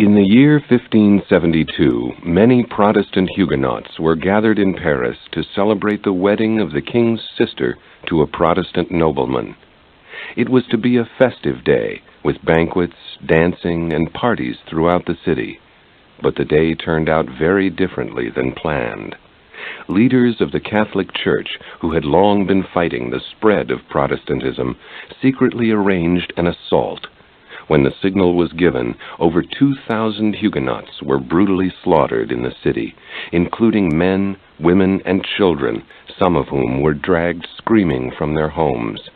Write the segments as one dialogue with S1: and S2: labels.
S1: In the year 1572, many Protestant Huguenots were gathered in Paris to celebrate the wedding of the king's sister to a Protestant nobleman. It was to be a festive day, with banquets, dancing, and parties throughout the city. But the day turned out very differently than planned. Leaders of the Catholic Church, who had long been fighting the spread of Protestantism, secretly arranged an assault. When the signal was given, over 2,000 Huguenots were brutally slaughtered in the city, including men, women, and children, some of whom were dragged screaming from their homes.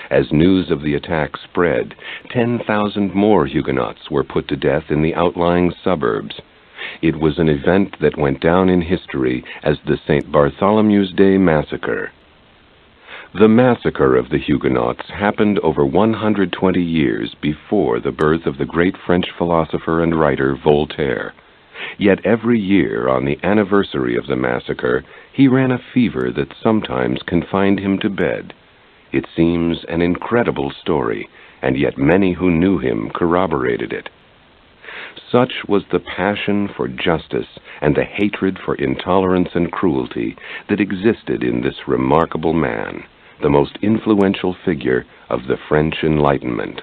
S1: As news of the attack spread, 10,000 more Huguenots were put to death in the outlying suburbs. It was an event that went down in history as the St. Bartholomew's Day Massacre. The massacre of the Huguenots happened over 120 years before the birth of the great French philosopher and writer Voltaire. Yet every year, on the anniversary of the massacre, he ran a fever that sometimes confined him to bed. It seems an incredible story, and yet many who knew him corroborated it. Such was the passion for justice and the hatred for intolerance and cruelty that existed in this remarkable man, the most influential figure of the French Enlightenment.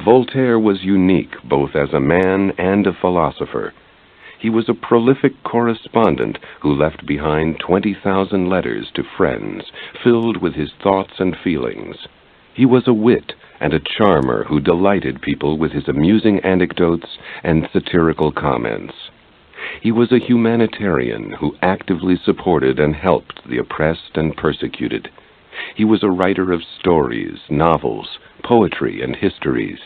S1: Voltaire was unique both as a man and a philosopher. He was a prolific correspondent who left behind 20,000 letters to friends, filled with his thoughts and feelings. He was a wit and a charmer who delighted people with his amusing anecdotes and satirical comments. He was a humanitarian who actively supported and helped the oppressed and persecuted. He was a writer of stories, novels, poetry, and histories.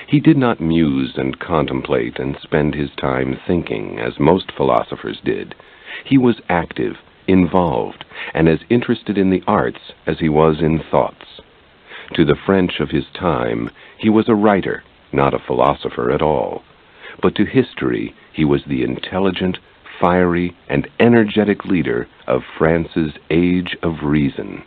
S1: He did not muse and contemplate and spend his time thinking, as most philosophers did. He was active, involved, and as interested in the arts as he was in thoughts. To the French of his time, he was a writer, not a philosopher at all. But to history, he was the intelligent, fiery, and energetic leader of France's Age of Reason.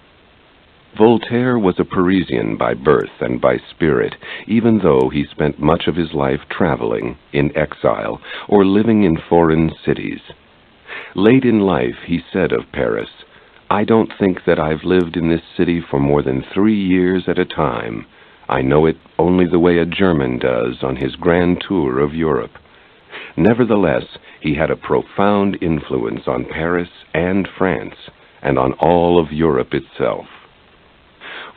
S1: Voltaire was a Parisian by birth and by spirit, even though he spent much of his life traveling, in exile, or living in foreign cities. Late in life, he said of Paris, "I don't think that I've lived in this city for more than 3 years at a time. I know it only the way a German does on his grand tour of Europe." Nevertheless, he had a profound influence on Paris and France, and on all of Europe itself.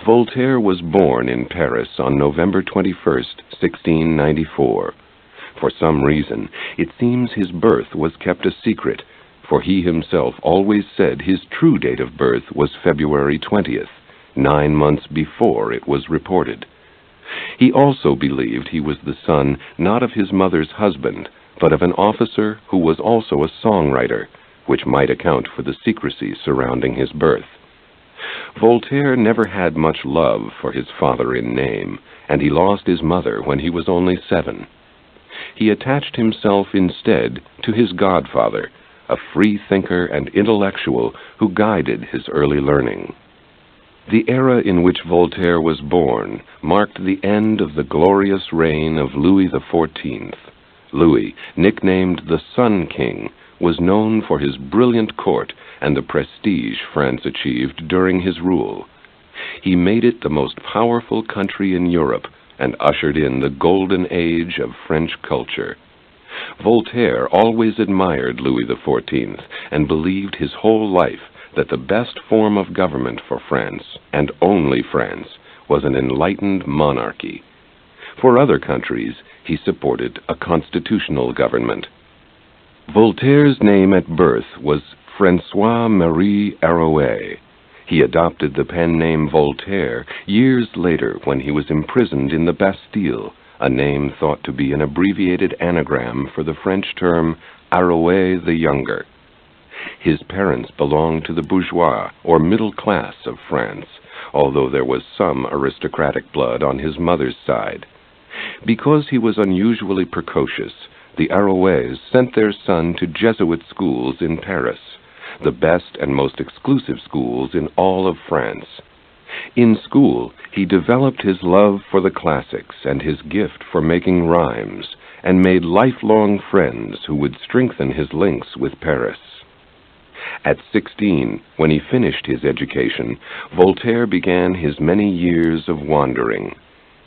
S1: Voltaire was born in Paris on November 21st, 1694. For some reason, it seems his birth was kept a secret, for he himself always said his true date of birth was February 20th, 9 months before it was reported. He also believed he was the son not of his mother's husband, but of an officer who was also a songwriter, which might account for the secrecy surrounding his birth. Voltaire never had much love for his father in name, and he lost his mother when he was only 7. He attached himself instead to his godfather, a free thinker and intellectual who guided his early learning. The era in which Voltaire was born marked the end of the glorious reign of Louis XIV. Louis, nicknamed the Sun King, was known for his brilliant court and the prestige France achieved during his rule. He made it the most powerful country in Europe and ushered in the golden age of French culture. Voltaire always admired Louis XIV and believed his whole life that the best form of government for France, and only France, was an enlightened monarchy. For other countries, he supported a constitutional government. Voltaire's name at birth was François-Marie Arouet. He adopted the pen name Voltaire years later when he was imprisoned in the Bastille, a name thought to be an abbreviated anagram for the French term Arouet the Younger. His parents belonged to the bourgeois, or middle class of France, although there was some aristocratic blood on his mother's side. Because he was unusually precocious, the Arouets sent their son to Jesuit schools in Paris, the best and most exclusive schools in all of France. In school, he developed his love for the classics and his gift for making rhymes, and made lifelong friends who would strengthen his links with Paris. At 16, when he finished his education, Voltaire began his many years of wandering.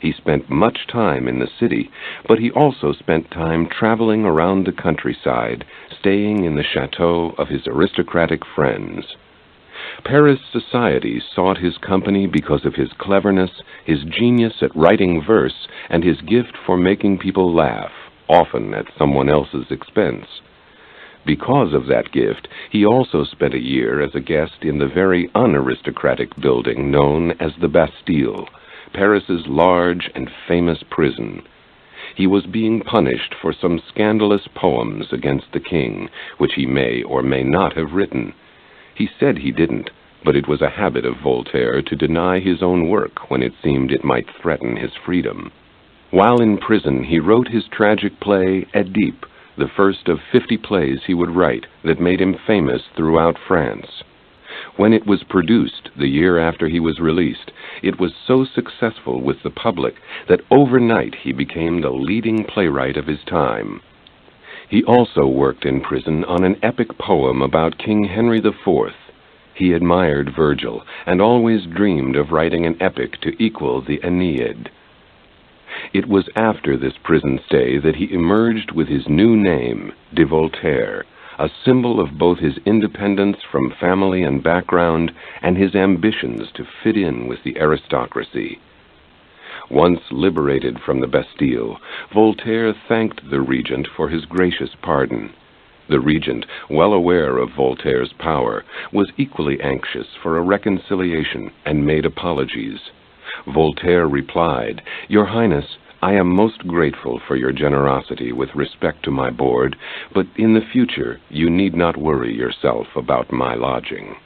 S1: He spent much time in the city, but he also spent time traveling around the countryside, staying in the chateau of his aristocratic friends. Paris society sought his company because of his cleverness, his genius at writing verse, and his gift for making people laugh, often at someone else's expense. Because of that gift, he also spent a year as a guest in the very unaristocratic building known as the Bastille, Paris's large and famous prison. He was being punished for some scandalous poems against the king, which he may or may not have written. He said he didn't, but it was a habit of Voltaire to deny his own work when it seemed it might threaten his freedom. While in prison, he wrote his tragic play, Oedipe, the first of 50 plays he would write that made him famous throughout France. When it was produced, the year after he was released, it was so successful with the public that overnight he became the leading playwright of his time. He also worked in prison on an epic poem about King Henry IV. He admired Virgil and always dreamed of writing an epic to equal the Aeneid. It was after this prison stay that he emerged with his new name, de Voltaire, a symbol of both his independence from family and background and his ambitions to fit in with the aristocracy. Once liberated from the Bastille, Voltaire thanked the regent for his gracious pardon. The regent, well aware of Voltaire's power, was equally anxious for a reconciliation and made apologies. Voltaire replied, "Your Highness, I am most grateful for your generosity with respect to my board, but in the future you need not worry yourself about my lodging."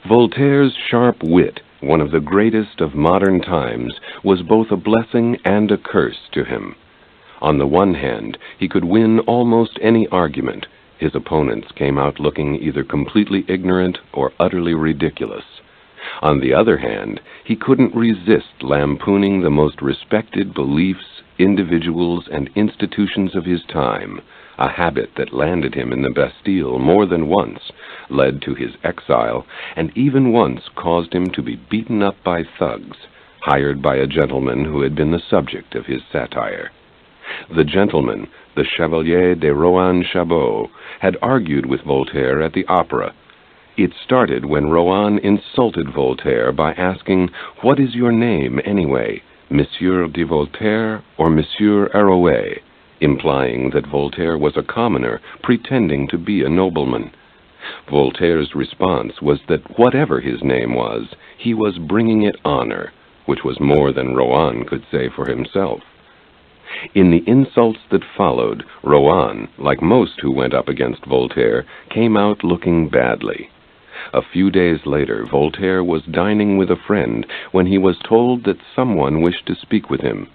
S1: Voltaire's sharp wit, one of the greatest of modern times, was both a blessing and a curse to him. On the one hand, he could win almost any argument. His opponents came out looking either completely ignorant or utterly ridiculous. On the other hand, he couldn't resist lampooning the most respected beliefs, individuals, and institutions of his time, a habit that landed him in the Bastille more than once, led to his exile, and even once caused him to be beaten up by thugs, hired by a gentleman who had been the subject of his satire. The gentleman, the Chevalier de Rohan Chabot, had argued with Voltaire at the opera. It started when Rohan insulted Voltaire by asking, "What is your name, anyway, Monsieur de Voltaire or Monsieur Arouet?" implying that Voltaire was a commoner pretending to be a nobleman. Voltaire's response was that whatever his name was, he was bringing it honor, which was more than Rohan could say for himself. In the insults that followed, Rohan, like most who went up against Voltaire, came out looking badly. A few days later, Voltaire was dining with a friend when he was told that someone wished to speak with him.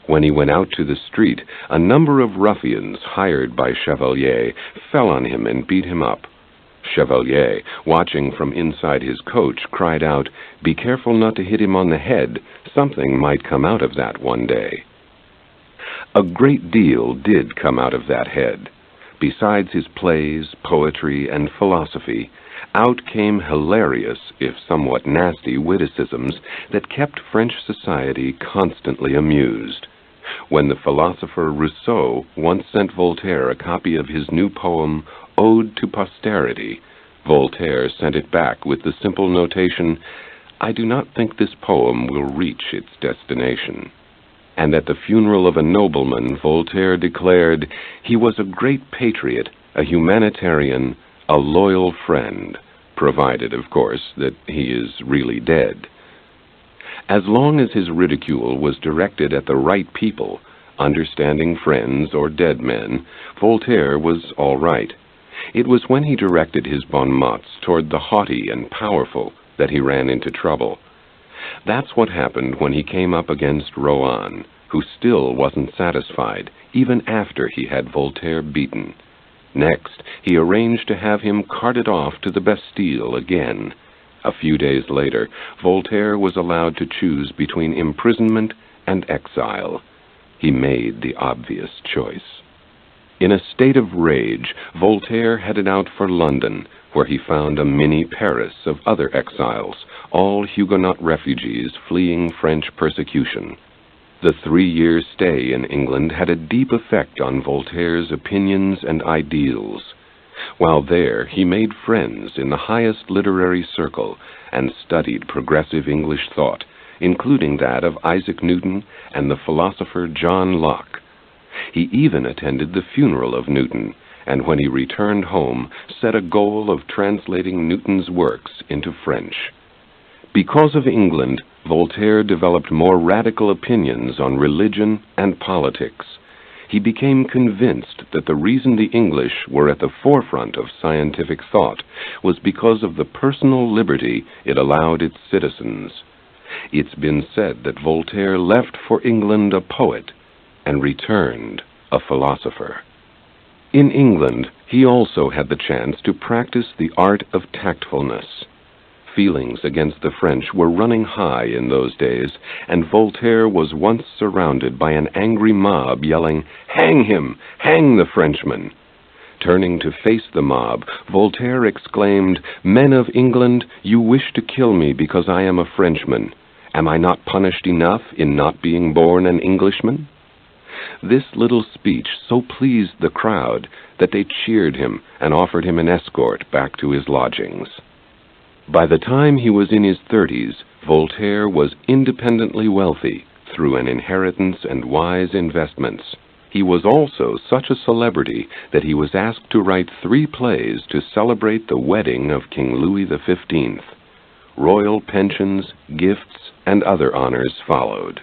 S1: When he went out to the street, a number of ruffians hired by Chevalier fell on him and beat him up. Chevalier, watching from inside his coach, cried out, "Be careful not to hit him on the head. Something might come out of that one day." A great deal did come out of that head. Besides his plays, poetry, and philosophy, out came hilarious, if somewhat nasty, witticisms that kept French society constantly amused. When the philosopher Rousseau once sent Voltaire a copy of his new poem, Ode to Posterity, Voltaire sent it back with the simple notation, "I do not think this poem will reach its destination." And at the funeral of a nobleman, Voltaire declared, "He was a great patriot, a humanitarian, a loyal friend," provided, of course, that he is really dead. As long as his ridicule was directed at the right people, understanding friends or dead men, Voltaire was all right. It was when he directed his bon mots toward the haughty and powerful that he ran into trouble. That's what happened when he came up against Rohan, who still wasn't satisfied, even after he had Voltaire beaten. Next, he arranged to have him carted off to the Bastille again. A few days later, Voltaire was allowed to choose between imprisonment and exile. he made the obvious choice. In a state of rage, Voltaire headed out for London, where he found a mini Paris of other exiles, all Huguenot refugees fleeing French persecution. The 3-year stay in England had a deep effect on Voltaire's opinions and ideals. While there, he made friends in the highest literary circle and studied progressive English thought, including that of Isaac Newton and the philosopher John Locke. He even attended the funeral of Newton, and when he returned home, set a goal of translating Newton's works into French. Because of England, Voltaire developed more radical opinions on religion and politics. He became convinced that the reason the English were at the forefront of scientific thought was because of the personal liberty it allowed its citizens. It's been said that Voltaire left for England a poet and returned a philosopher. In England, he also had the chance to practice the art of tactfulness. Feelings against the French were running high in those days, and Voltaire was once surrounded by an angry mob yelling, "Hang him! Hang the Frenchman!" Turning to face the mob, Voltaire exclaimed, "Men of England, you wish to kill me because I am a Frenchman. Am I not punished enough in not being born an Englishman?" This little speech so pleased the crowd that they cheered him and offered him an escort back to his lodgings. By the time he was in his 30s, Voltaire was independently wealthy through an inheritance and wise investments. He was also such a celebrity that he was asked to write 3 plays to celebrate the wedding of King Louis XV. Royal pensions, gifts, and other honors followed.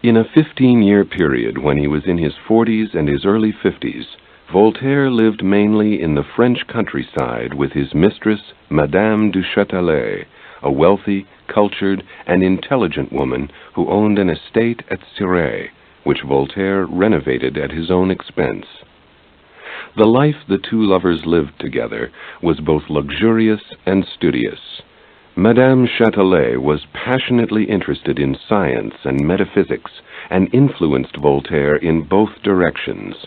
S1: In a 15-year period when he was in his 40s and his early 50s, Voltaire lived mainly in the French countryside with his mistress, Madame du Châtelet, a wealthy, cultured, and intelligent woman who owned an estate at Cirey, which Voltaire renovated at his own expense. The life the 2 lovers lived together was both luxurious and studious. Madame Châtelet was passionately interested in science and metaphysics and influenced Voltaire in both directions.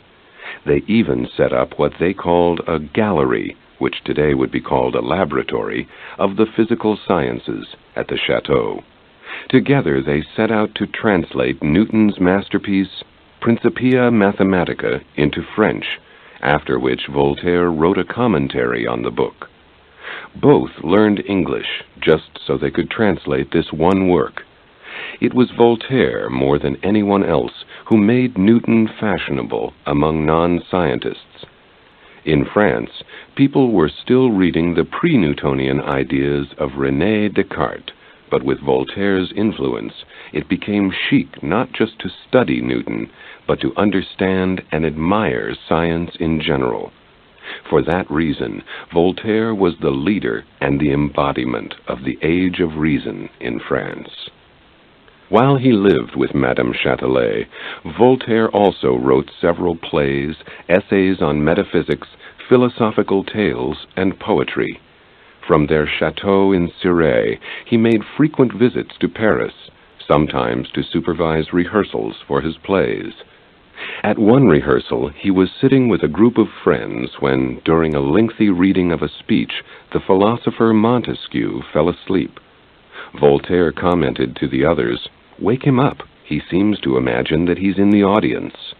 S1: They even set up what they called a gallery, which today would be called a laboratory, of the physical sciences at the chateau. Together they set out to translate Newton's masterpiece, Principia Mathematica, into French, after which Voltaire wrote a commentary on the book. Both learned English just so they could translate this one work. It was Voltaire, more than anyone else, who made Newton fashionable among non-scientists. In France, people were still reading the pre-Newtonian ideas of René Descartes, but with Voltaire's influence, it became chic not just to study Newton, but to understand and admire science in general. For that reason, Voltaire was the leader and the embodiment of the Age of Reason in France. While he lived with Madame Châtelet, Voltaire also wrote several plays, essays on metaphysics, philosophical tales, and poetry. From their chateau in Cirey, he made frequent visits to Paris, sometimes to supervise rehearsals for his plays. At one rehearsal, he was sitting with a group of friends when, during a lengthy reading of a speech, the philosopher Montesquieu fell asleep. Voltaire commented to the others, "Wake him up. He seems to imagine that he's in the audience."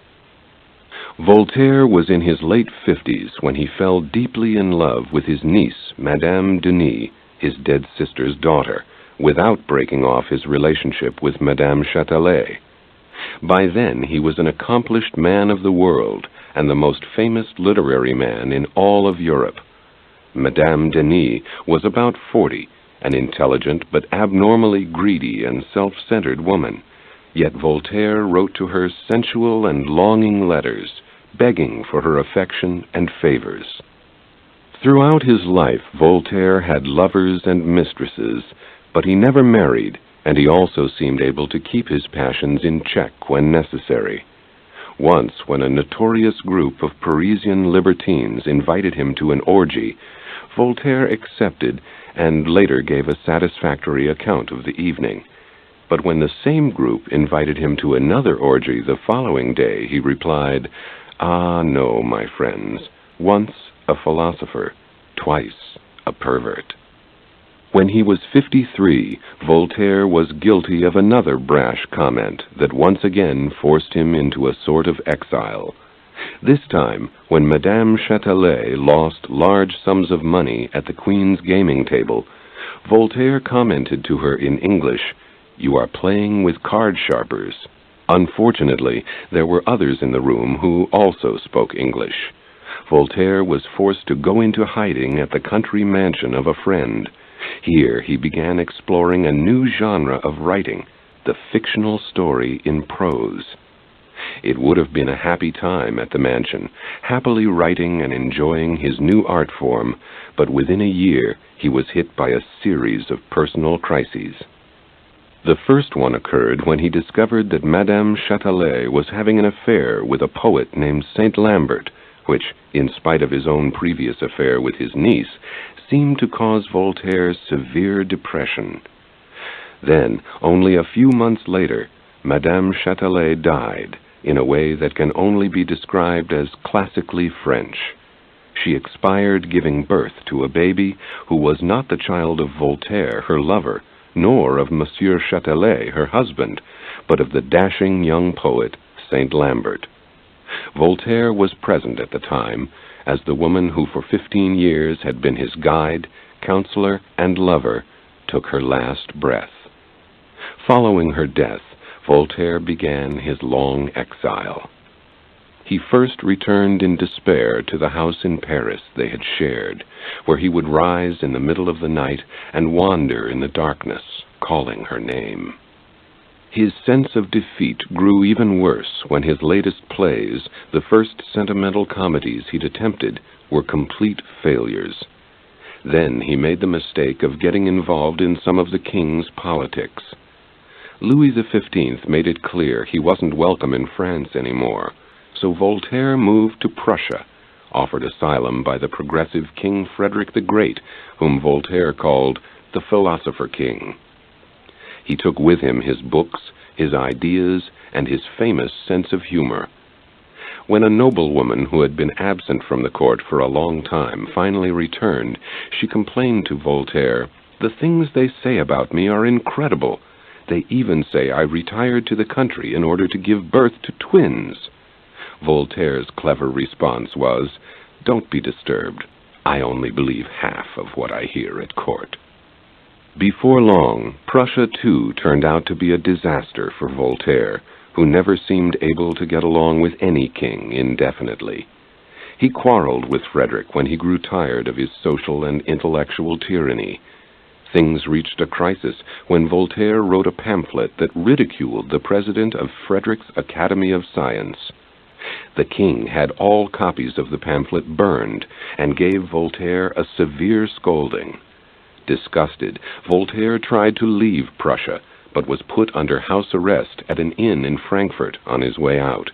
S1: Voltaire was in his late 50s when he fell deeply in love with his niece, Madame Denis, his dead sister's daughter, without breaking off his relationship with Madame Châtelet. By then, he was an accomplished man of the world and the most famous literary man in all of Europe. Madame Denis was about 40, an intelligent but abnormally greedy and self-centered woman. Yet Voltaire wrote to her sensual and longing letters, begging for her affection and favors. Throughout his life, Voltaire had lovers and mistresses, but he never married, and he also seemed able to keep his passions in check when necessary. Once, when a notorious group of Parisian libertines invited him to an orgy, Voltaire accepted and later gave a satisfactory account of the evening. But when the same group invited him to another orgy the following day, he replied, "Ah, no, my friends, once a philosopher, twice a pervert." When he was 53, Voltaire was guilty of another brash comment that once again forced him into a sort of exile. This time, when Madame Châtelet lost large sums of money at the Queen's gaming table, Voltaire commented to her in English, "You are playing with card sharpers." Unfortunately, there were others in the room who also spoke English. Voltaire was forced to go into hiding at the country mansion of a friend. Here he began exploring a new genre of writing, the fictional story in prose. It would have been a happy time at the mansion, happily writing and enjoying his new art form, but within a year he was hit by a series of personal crises. The first one occurred when he discovered that Madame Châtelet was having an affair with a poet named Saint Lambert, which, in spite of his own previous affair with his niece, seemed to cause Voltaire severe depression. Then, only a few months later, Madame Châtelet died, in a way that can only be described as classically French. She expired giving birth to a baby who was not the child of Voltaire, her lover, nor of Monsieur Châtelet, her husband, but of the dashing young poet, Saint Lambert. Voltaire was present at the time, as the woman who for 15 years had been his guide, counselor, and lover, took her last breath. Following her death, Voltaire began his long exile. He first returned in despair to the house in Paris they had shared, where he would rise in the middle of the night and wander in the darkness, calling her name. His sense of defeat grew even worse when his latest plays, the first sentimental comedies he'd attempted, were complete failures. Then he made the mistake of getting involved in some of the king's politics. Louis XV made it clear he wasn't welcome in France anymore, so Voltaire moved to Prussia, offered asylum by the progressive King Frederick the Great, whom Voltaire called the philosopher king. He took with him his books, his ideas, and his famous sense of humor. When a noblewoman who had been absent from the court for a long time finally returned, she complained to Voltaire, "The things they say about me are incredible. They even say I retired to the country in order to give birth to twins." Voltaire's clever response was, "Don't be disturbed. I only believe half of what I hear at court." Before long, Prussia too turned out to be a disaster for Voltaire, who never seemed able to get along with any king indefinitely. He quarreled with Frederick when he grew tired of his social and intellectual tyranny. Things reached a crisis when Voltaire wrote a pamphlet that ridiculed the president of Frederick's Academy of Science. The king had all copies of the pamphlet burned and gave Voltaire a severe scolding. Disgusted, Voltaire tried to leave Prussia, but was put under house arrest at an inn in Frankfurt on his way out.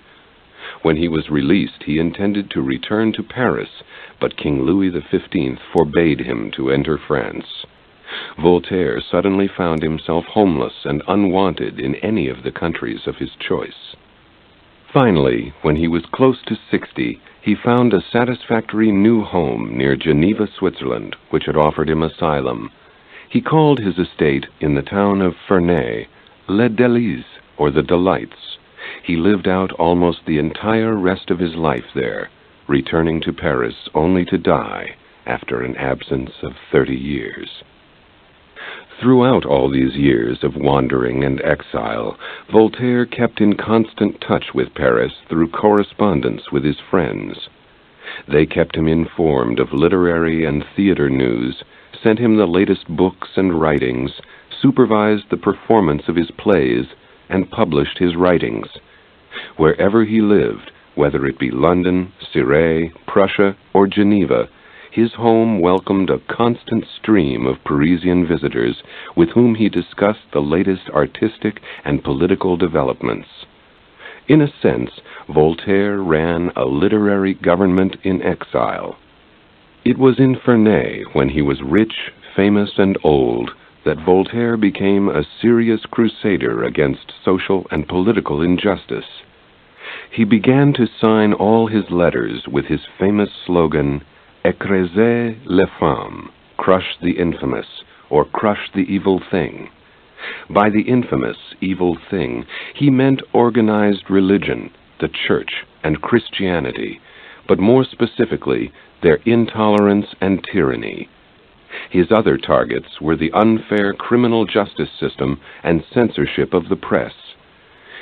S1: When he was released, he intended to return to Paris, but King Louis XV forbade him to enter France. Voltaire suddenly found himself homeless and unwanted in any of the countries of his choice. Finally, when he was close to 60, he found a satisfactory new home near Geneva, Switzerland, which had offered him asylum. He called his estate in the town of Ferney, Les Délices, or the Delights. He lived out almost the entire rest of his life there, returning to Paris only to die after an absence of 30 years. Throughout all these years of wandering and exile, Voltaire kept in constant touch with Paris through correspondence with his friends. They kept him informed of literary and theater news, sent him the latest books and writings, supervised the performance of his plays, and published his writings. Wherever he lived, whether it be London, Cirey, Prussia, or Geneva, his home welcomed a constant stream of Parisian visitors with whom he discussed the latest artistic and political developments. In a sense, Voltaire ran a literary government in exile. It was in Ferney, when he was rich, famous, and old, that Voltaire became a serious crusader against social and political injustice. He began to sign all his letters with his famous slogan, "Écrasez les femmes," crush the infamous, or crush the evil thing. By the infamous evil thing, he meant organized religion, the church, and Christianity, but more specifically, their intolerance and tyranny. His other targets were the unfair criminal justice system and censorship of the press.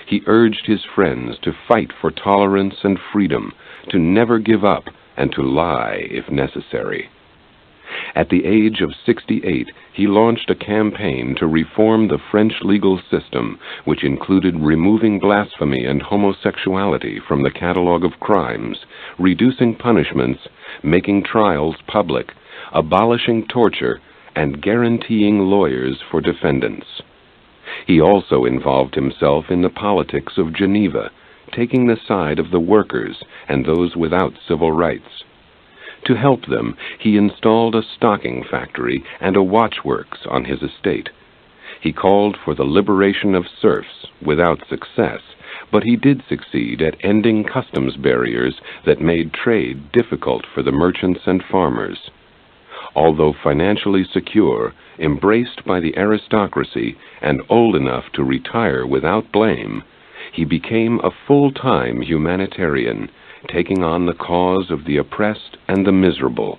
S1: He urged his friends to fight for tolerance and freedom, to never give up, and to lie if necessary. At the age of 68, he launched a campaign to reform the French legal system, which included removing blasphemy and homosexuality from the catalogue of crimes, reducing punishments, making trials public, abolishing torture, and guaranteeing lawyers for defendants. He also involved himself in the politics of Geneva, taking the side of the workers and those without civil rights. To help them, he installed a stocking factory and a watchworks on his estate. He called for the liberation of serfs without success, but he did succeed at ending customs barriers that made trade difficult for the merchants and farmers. Although financially secure, embraced by the aristocracy, and old enough to retire without blame, he became a full-time humanitarian, taking on the cause of the oppressed and the miserable.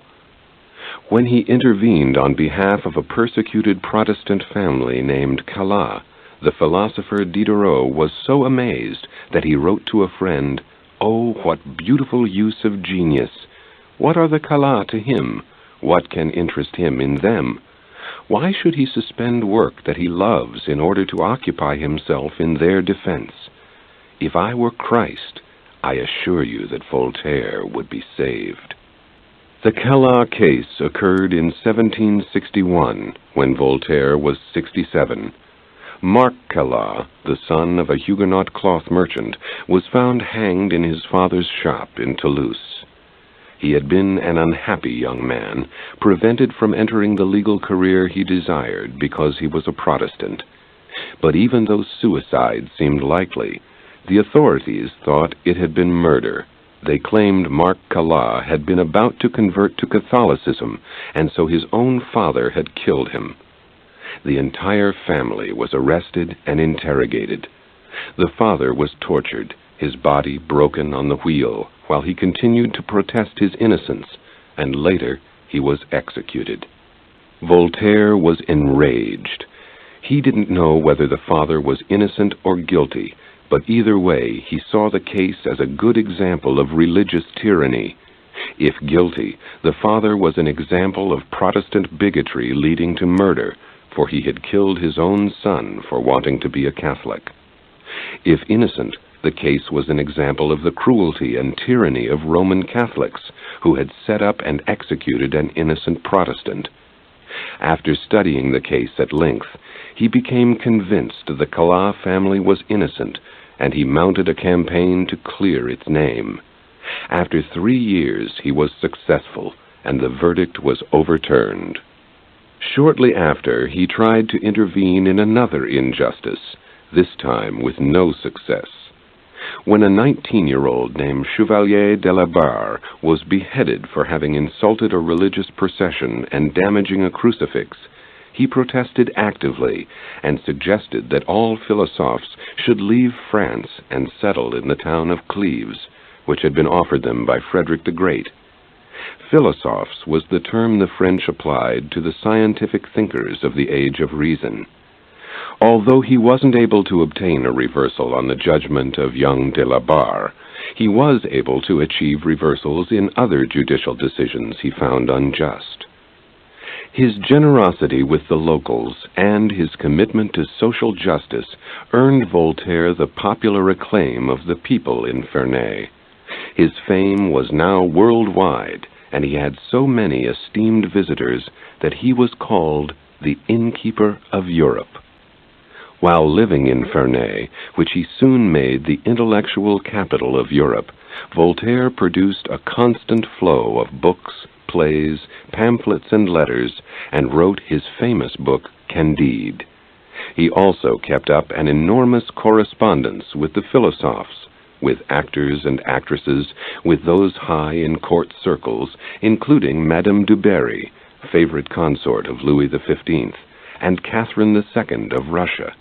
S1: When he intervened on behalf of a persecuted Protestant family named Calas, the philosopher Diderot was so amazed that he wrote to a friend, "Oh, what beautiful use of genius! What are the Calas to him? What can interest him in them? Why should he suspend work that he loves in order to occupy himself in their defense? If I were Christ, I assure you that Voltaire would be saved." The Calas case occurred in 1761, when Voltaire was 67. Marc Calas, the son of a Huguenot cloth merchant, was found hanged in his father's shop in Toulouse. He had been an unhappy young man, prevented from entering the legal career he desired because he was a Protestant. But even though suicide seemed likely, the authorities thought it had been murder. They claimed Marc Calas had been about to convert to Catholicism, and so his own father had killed him. The entire family was arrested and interrogated. The father was tortured, his body broken on the wheel, while he continued to protest his innocence, and later he was executed. Voltaire was enraged. He didn't know whether the father was innocent or guilty, but either way, he saw the case as a good example of religious tyranny. If guilty, the father was an example of Protestant bigotry leading to murder, for he had killed his own son for wanting to be a Catholic. If innocent, the case was an example of the cruelty and tyranny of Roman Catholics, who had set up and executed an innocent Protestant. After studying the case at length, he became convinced the Calas family was innocent, and he mounted a campaign to clear its name. After 3 years, he was successful, and the verdict was overturned. Shortly after, he tried to intervene in another injustice, this time with no success. When a 19-year-old named Chevalier de la Barre was beheaded for having insulted a religious procession and damaging a crucifix, he protested actively and suggested that all philosophers should leave France and settle in the town of Cleves, which had been offered them by Frederick the Great. Philosophers was the term the French applied to the scientific thinkers of the Age of Reason. Although he wasn't able to obtain a reversal on the judgment of young de la Barre, he was able to achieve reversals in other judicial decisions he found unjust. His generosity with the locals and his commitment to social justice earned Voltaire the popular acclaim of the people in Ferney. His fame was now worldwide, and he had so many esteemed visitors that he was called the Innkeeper of Europe. While living in Ferney, which he soon made the intellectual capital of Europe, Voltaire produced a constant flow of books, plays, pamphlets, and letters, and wrote his famous book, Candide. He also kept up an enormous correspondence with the philosophers, with actors and actresses, with those high in court circles, including Madame du Barry, favorite consort of Louis XV, and Catherine II of Russia.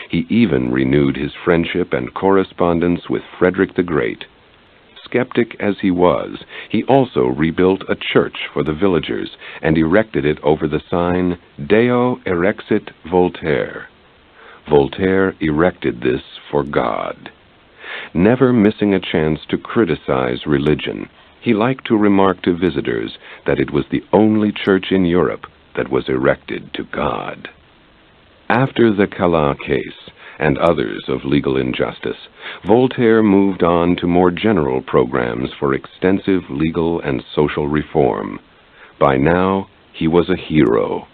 S1: He even renewed his friendship and correspondence with Frederick the Great. Skeptic as he was, he also rebuilt a church for the villagers and erected it over the sign, Deo erexit Voltaire. Voltaire erected this for God. Never missing a chance to criticize religion, he liked to remark to visitors that it was the only church in Europe that was erected to God. After the Calas case and others of legal injustice, Voltaire moved on to more general programs for extensive legal and social reform. By now, he was a hero.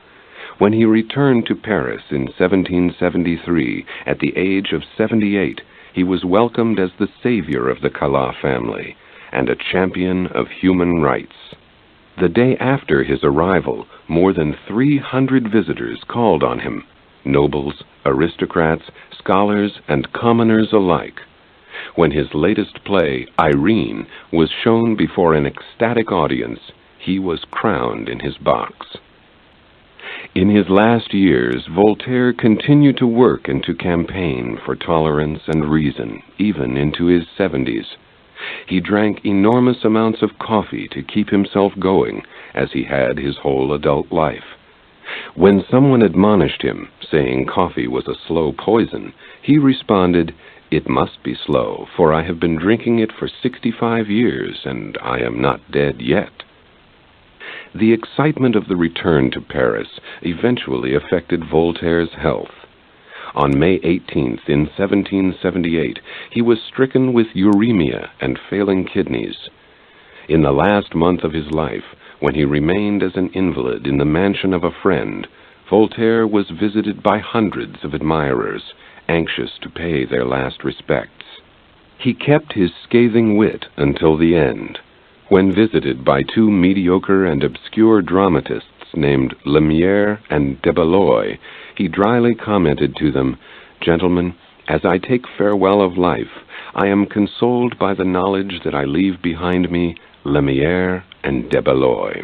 S1: When he returned to Paris in 1773, at the age of 78, he was welcomed as the savior of the Calas family and a champion of human rights. The day after his arrival, more than 300 visitors called on him, nobles, aristocrats, scholars, and commoners alike. When his latest play, Irene, was shown before an ecstatic audience, he was crowned in his box. In his last years, Voltaire continued to work and to campaign for tolerance and reason, even into his 70s. He drank enormous amounts of coffee to keep himself going, as he had his whole adult life. When someone admonished him, saying coffee was a slow poison, he responded, "It must be slow, for I have been drinking it for 65 years, and I am not dead yet." The excitement of the return to Paris eventually affected Voltaire's health. On May 18th, in 1778, he was stricken with uremia and failing kidneys. In the last month of his life, when he remained as an invalid in the mansion of a friend, Voltaire was visited by hundreds of admirers, anxious to pay their last respects. He kept his scathing wit until the end. When visited by two mediocre and obscure dramatists named Lemierre and de Beloy, he dryly commented to them, "Gentlemen, as I take farewell of life, I am consoled by the knowledge that I leave behind me Lemierre and de Beloy."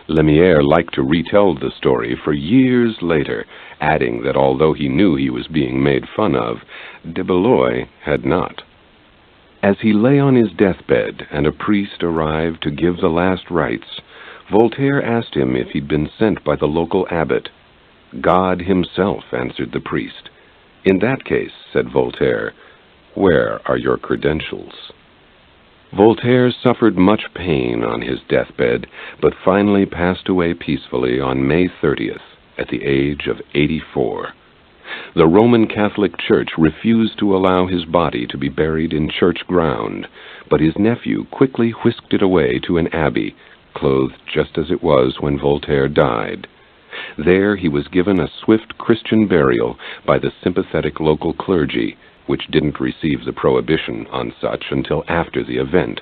S1: Lemierre liked to retell the story for years later, adding that although he knew he was being made fun of, de Beloy had not. As he lay on his deathbed and a priest arrived to give the last rites, Voltaire asked him if he'd been sent by the local abbot. "God himself," answered the priest. "In that case," said Voltaire, "where are your credentials?" Voltaire suffered much pain on his deathbed, but finally passed away peacefully on May 30th, at the age of 84. The Roman Catholic Church refused to allow his body to be buried in church ground, but his nephew quickly whisked it away to an abbey, clothed just as it was when Voltaire died. There he was given a swift Christian burial by the sympathetic local clergy, which didn't receive the prohibition on such until after the event.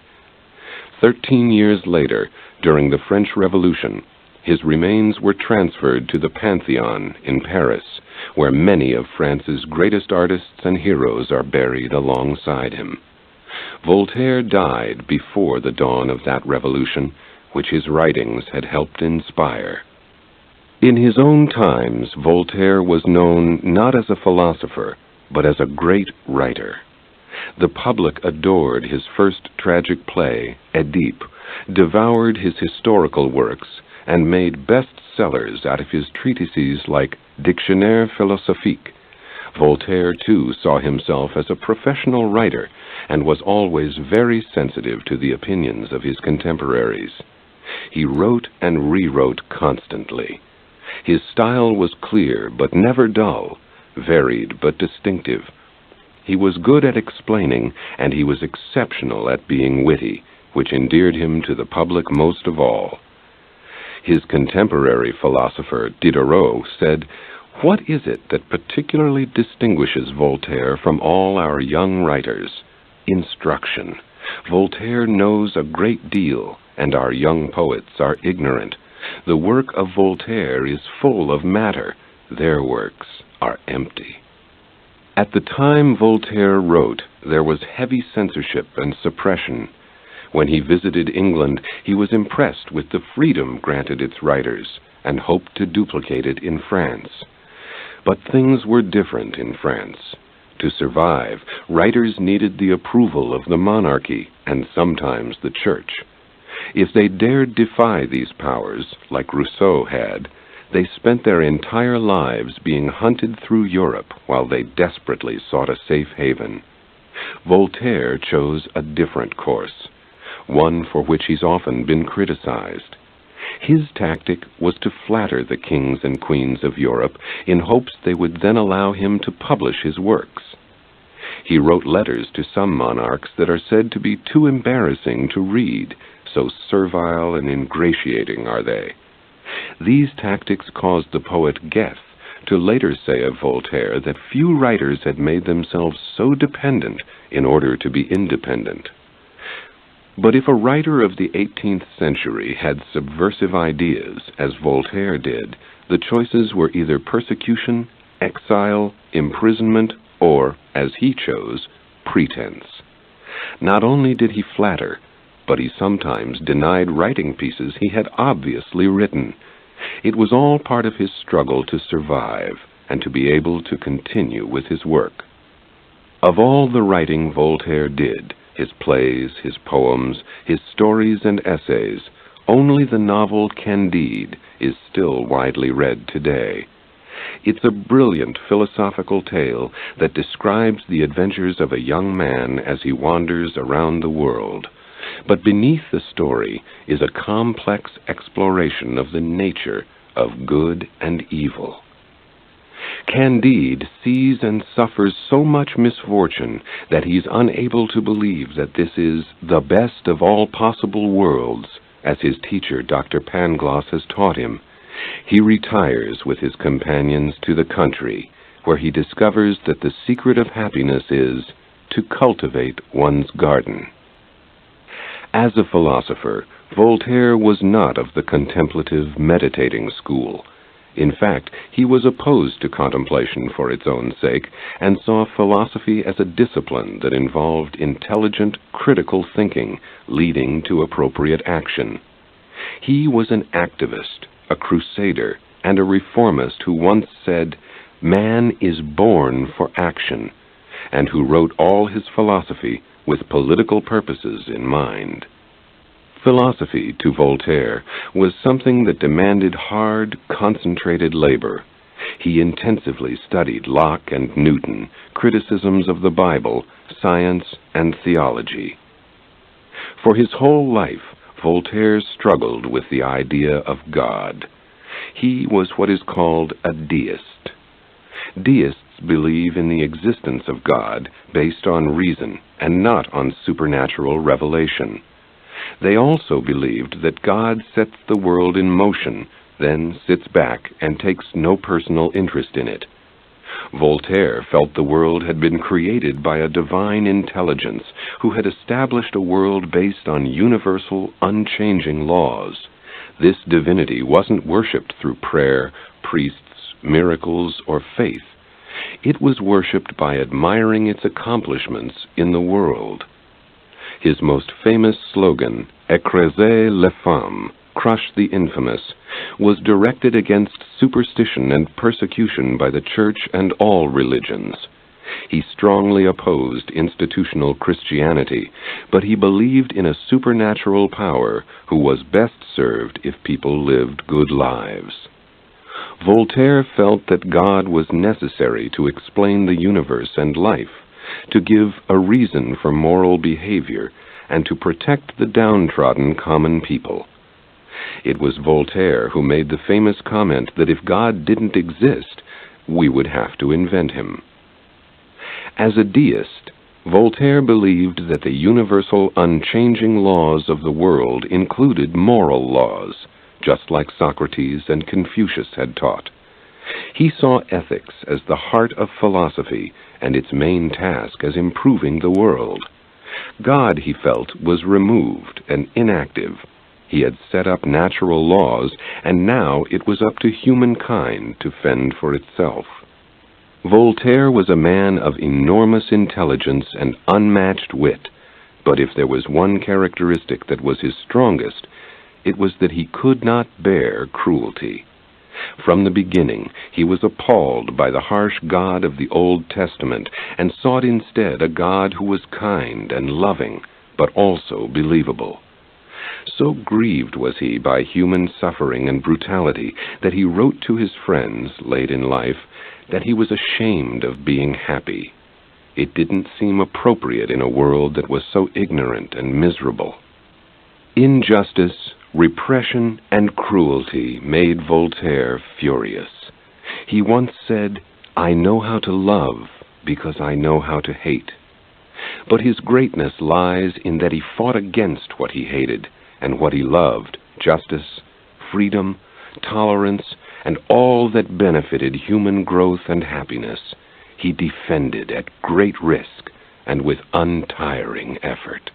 S1: 13 years later, during the French Revolution, his remains were transferred to the Pantheon in Paris, where many of France's greatest artists and heroes are buried alongside him. Voltaire died before the dawn of that revolution, which his writings had helped inspire. In his own times, Voltaire was known not as a philosopher, but as a great writer. The public adored his first tragic play, Oedipe, devoured his historical works, and made bestsellers out of his treatises like Dictionnaire philosophique. Voltaire, too, saw himself as a professional writer and was always very sensitive to the opinions of his contemporaries. He wrote and rewrote constantly. His style was clear but never dull, varied but distinctive. He was good at explaining, and he was exceptional at being witty, which endeared him to the public most of all. His contemporary philosopher, Diderot, said, What is it that particularly distinguishes Voltaire from all our young writers? Instruction. Voltaire knows a great deal, and our young poets are ignorant. The work of Voltaire is full of matter. Their works are empty. At the time Voltaire wrote, there was heavy censorship and suppression. When he visited England, he was impressed with the freedom granted its writers, and hoped to duplicate it in France. But things were different in France. To survive, writers needed the approval of the monarchy, and sometimes the church. If they dared defy these powers, like Rousseau had, they spent their entire lives being hunted through Europe while they desperately sought a safe haven. Voltaire chose a different course, one for which he's often been criticized. His tactic was to flatter the kings and queens of Europe in hopes they would then allow him to publish his works. He wrote letters to some monarchs that are said to be too embarrassing to read, so servile and ingratiating are they. These tactics caused the poet Goethe to later say of Voltaire that few writers had made themselves so dependent in order to be independent. But if a writer of the 18th century had subversive ideas, as Voltaire did, the choices were either persecution, exile, imprisonment, or, as he chose, pretense. Not only did he flatter, but he sometimes denied writing pieces he had obviously written. It was all part of his struggle to survive and to be able to continue with his work. Of all the writing Voltaire did, his plays, his poems, his stories and essays, only the novel Candide is still widely read today. It's a brilliant philosophical tale that describes the adventures of a young man as he wanders around the world. But beneath the story is a complex exploration of the nature of good and evil. Candide sees and suffers so much misfortune that he's unable to believe that this is the best of all possible worlds, as his teacher Dr. Pangloss has taught him. He retires with his companions to the country, where he discovers that the secret of happiness is to cultivate one's garden. As a philosopher, Voltaire was not of the contemplative, meditating school. In fact, he was opposed to contemplation for its own sake, and saw philosophy as a discipline that involved intelligent, critical thinking, leading to appropriate action. He was an activist, a crusader, and a reformist who once said, "Man is born for action," and who wrote all his philosophy with political purposes in mind. Philosophy, to Voltaire, was something that demanded hard, concentrated labor. He intensively studied Locke and Newton, criticisms of the Bible, science, and theology. For his whole life, Voltaire struggled with the idea of God. He was what is called a deist. Deists believe in the existence of God based on reason and not on supernatural revelation. They also believed that God sets the world in motion, then sits back and takes no personal interest in it. Voltaire felt the world had been created by a divine intelligence who had established a world based on universal, unchanging laws. This divinity wasn't worshipped through prayer, priests, miracles, or faith. It was worshipped by admiring its accomplishments in the world. His most famous slogan, "Écrasez les femmes," crush the infamous, was directed against superstition and persecution by the Church and all religions. He strongly opposed institutional Christianity, but he believed in a supernatural power who was best served if people lived good lives. Voltaire felt that God was necessary to explain the universe and life, to give a reason for moral behavior, and to protect the downtrodden common people. It was Voltaire who made the famous comment that if God didn't exist, we would have to invent him. As a deist, Voltaire believed that the universal, unchanging laws of the world included moral laws, just like Socrates and Confucius had taught. He saw ethics as the heart of philosophy and its main task as improving the world. God, he felt, was removed and inactive. He had set up natural laws, and now it was up to humankind to fend for itself. Voltaire was a man of enormous intelligence and unmatched wit, but if there was one characteristic that was his strongest, it was that he could not bear cruelty. From the beginning, he was appalled by the harsh God of the Old Testament and sought instead a God who was kind and loving, but also believable. So grieved was he by human suffering and brutality that he wrote to his friends late in life that he was ashamed of being happy. It didn't seem appropriate in a world that was so ignorant and miserable. Injustice, repression, and cruelty made Voltaire furious. He once said, "I know how to love because I know how to hate." But his greatness lies in that he fought against what he hated and what he loved: justice, freedom, tolerance, and all that benefited human growth and happiness. He defended at great risk and with untiring effort.